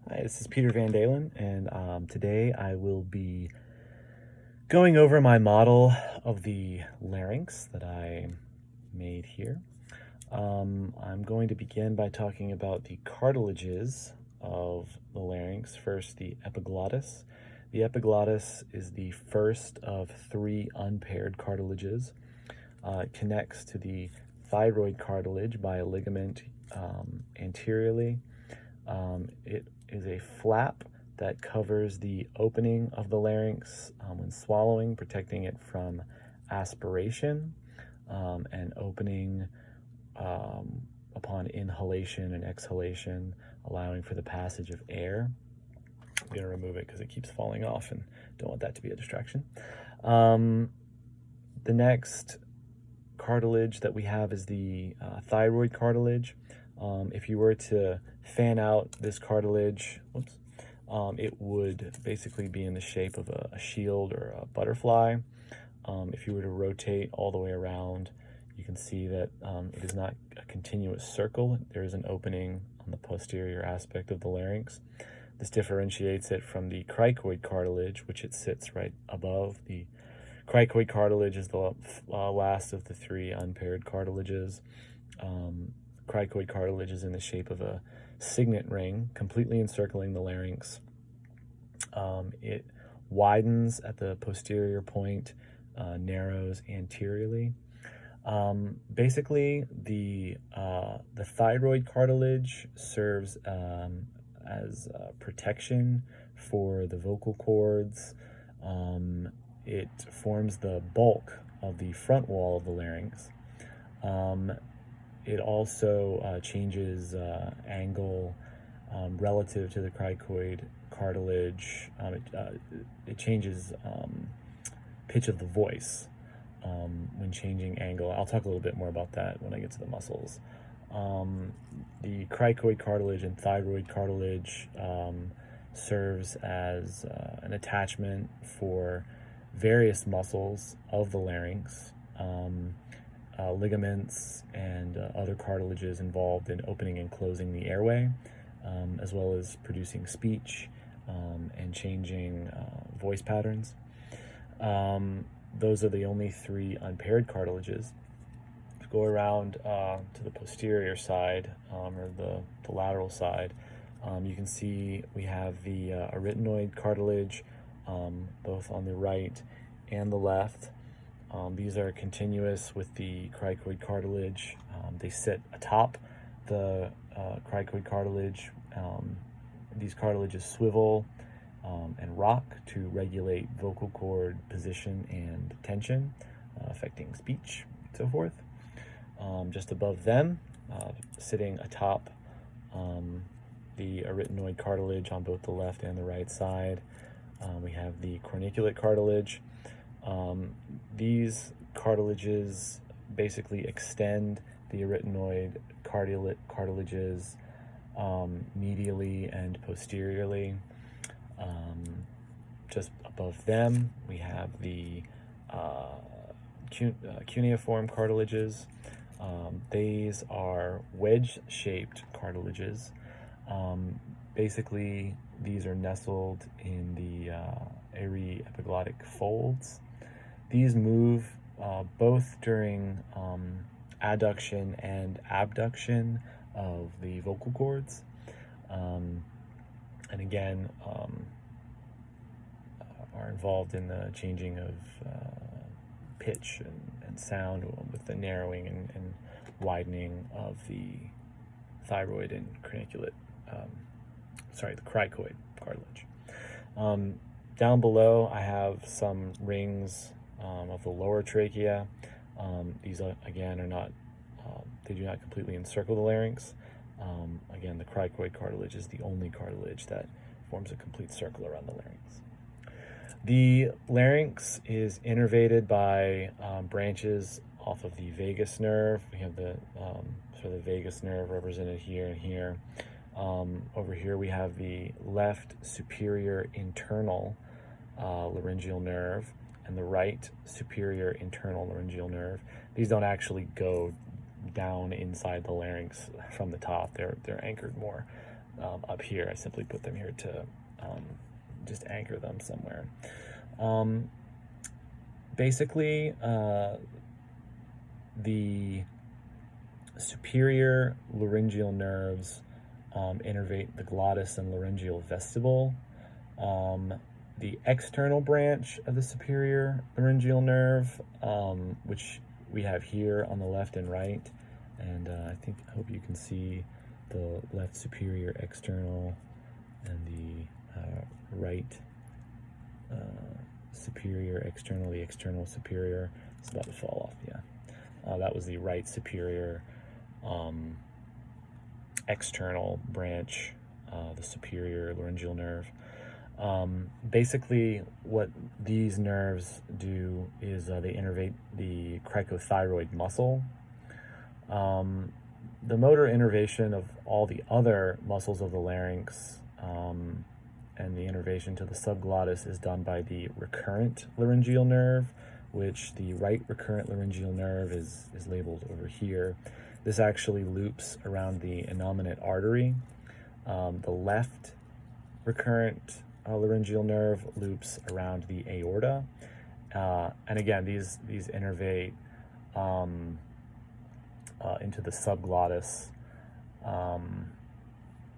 Hi, this is Peter Van Dalen, and today I will be going over my model of the larynx that I made here. I'm going to begin by talking about the cartilages of the larynx. First, the epiglottis. The epiglottis is the first of three unpaired cartilages. It connects to the thyroid cartilage by a ligament anteriorly. It is a flap that covers the opening of the larynx when swallowing, protecting it from aspiration and opening upon inhalation and exhalation, allowing for the passage of air. I'm going to remove it because it keeps falling off and don't want that to be a distraction. The next cartilage that we have is the thyroid cartilage. If you were to fan out this cartilage, it would basically be in the shape of a shield or a butterfly. If you were to rotate all the way around, you can see that it is not a continuous circle. There is an opening on the posterior aspect of the larynx. This differentiates it from the cricoid cartilage, which it sits right above. The cricoid cartilage is the last of the three unpaired cartilages. Cricoid cartilage is in the shape of a signet ring, completely encircling the larynx. It widens at the posterior point, narrows anteriorly. Basically, the thyroid cartilage serves as protection for the vocal cords. It forms the bulk of the front wall of the larynx. It also changes angle relative to the cricoid cartilage. It changes pitch of the voice when changing angle. I'll talk a little bit more about that when I get to the muscles. The cricoid cartilage and thyroid cartilage serves as an attachment for various muscles of the larynx. Ligaments and other cartilages involved in opening and closing the airway, as well as producing speech and changing voice patterns. Those are the only three unpaired cartilages. If you go around to the posterior side or the lateral side, you can see we have the arytenoid cartilage both on the right and the left. These are continuous with the cricoid cartilage. They sit atop the cricoid cartilage. These cartilages swivel and rock to regulate vocal cord position and tension, affecting speech and so forth. Just above them, sitting atop the arytenoid cartilage on both the left and the right side, we have the corniculate cartilage. These cartilages basically extend the arytenoid cartilages medially and posteriorly. Just above them, we have the cuneiform cartilages. These are wedge-shaped cartilages. Basically, these are nestled in the aryepiglottic folds. These move both during adduction and abduction of the vocal cords. And again, are involved in the changing of pitch and sound with the narrowing and widening of the thyroid and the cricoid cartilage. Down below, I have some rings of the lower trachea. These again are not, they do not completely encircle the larynx. Again, the cricoid cartilage is the only cartilage that forms a complete circle around the larynx. The larynx is innervated by branches off of the vagus nerve. We have the vagus nerve represented here and here. Over here we have the left superior internal laryngeal nerve and the right superior internal laryngeal nerve. These don't actually go down inside the larynx from the top. They're anchored more up here. I simply put them here to just anchor them somewhere. Basically, the superior laryngeal nerves innervate the glottis and laryngeal vestibule. The external branch of the superior laryngeal nerve, which we have here on the left and right, and I hope you can see the left superior external and the right superior external, the external superior. It's about to fall off, yeah. That was the right superior external branch, the superior laryngeal nerve. Basically, what these nerves do is they innervate the cricothyroid muscle. The motor innervation of all the other muscles of the larynx and the innervation to the subglottis is done by the recurrent laryngeal nerve, which the right recurrent laryngeal nerve is labeled over here. This actually loops around the innominate artery. The left recurrent laryngeal nerve loops around the aorta. And again, these innervate into the subglottis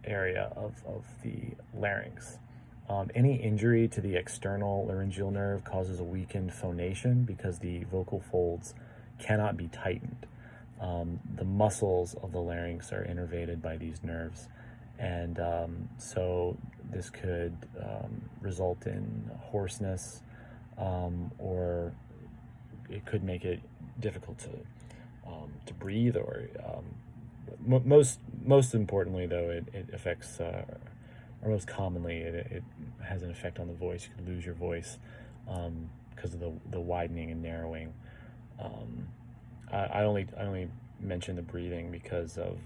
area of the larynx. Any injury to the external laryngeal nerve causes a weakened phonation because the vocal folds cannot be tightened. The muscles of the larynx are innervated by these nerves, and so this could result in hoarseness, or it could make it difficult to breathe, or most importantly, though, it affects, or most commonly, it has an effect on the voice. You could lose your voice because of the widening and narrowing. I only mention the breathing because of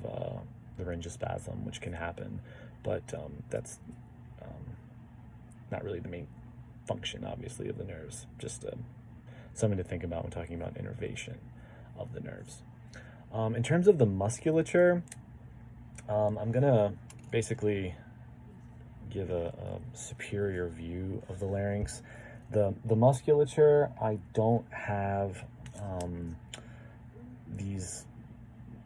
laryngospasm, which can happen, but that's not really the main function, obviously, of the nerves. Just something to think about when talking about innervation of the nerves. In terms of the musculature, I'm gonna basically give a superior view of the larynx. The musculature, I don't have these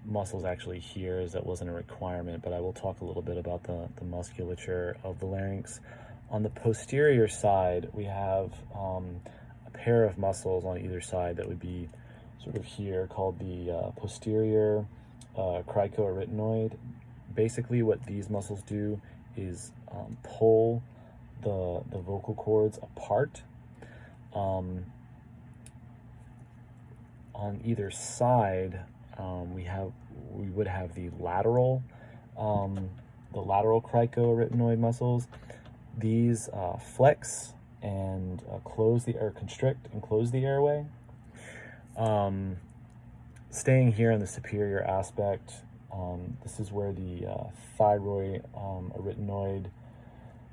muscles actually here, as that wasn't a requirement, but I will talk a little bit about the musculature of the larynx. On the posterior side, we have a pair of muscles on either side that would be sort of here, called the posterior cricoarytenoid. Basically, what these muscles do is pull the vocal cords apart. On either side, we would have the lateral cricoarytenoid muscles. These flex and constrict and close the airway. Staying here in the superior aspect, this is where the thyroid arytenoid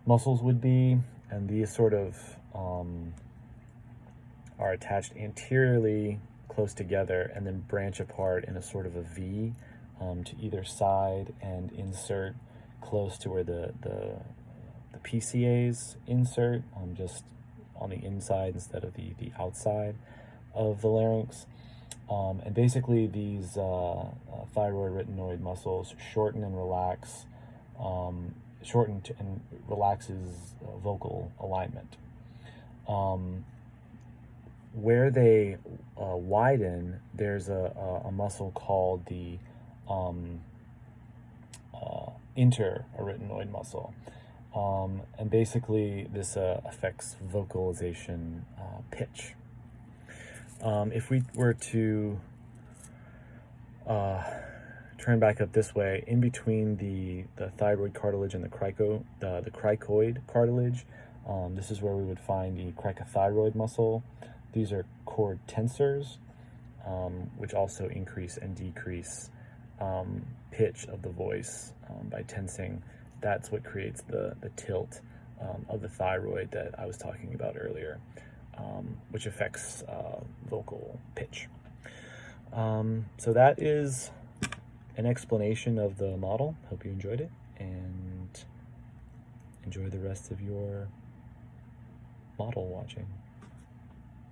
muscles would be, and these sort of are attached anteriorly close together and then branch apart in a sort of a V to either side and insert close to where the PCAs insert, just on the inside instead of the outside of the larynx. And basically these thyroid arytenoid muscles shorten and relax, relaxes vocal alignment. Where they widen, there's a muscle called the interarytenoid muscle. And basically this affects vocalization pitch. If we were to turn back up this way, in between the thyroid cartilage and the cricoid cartilage, this is where we would find the cricothyroid muscle. These are cord tensors, which also increase and decrease pitch of the voice by tensing. That's what creates the tilt of the thyroid that I was talking about earlier, which affects vocal pitch. So that is an explanation of the model. Hope you enjoyed it, and enjoy the rest of your model watching.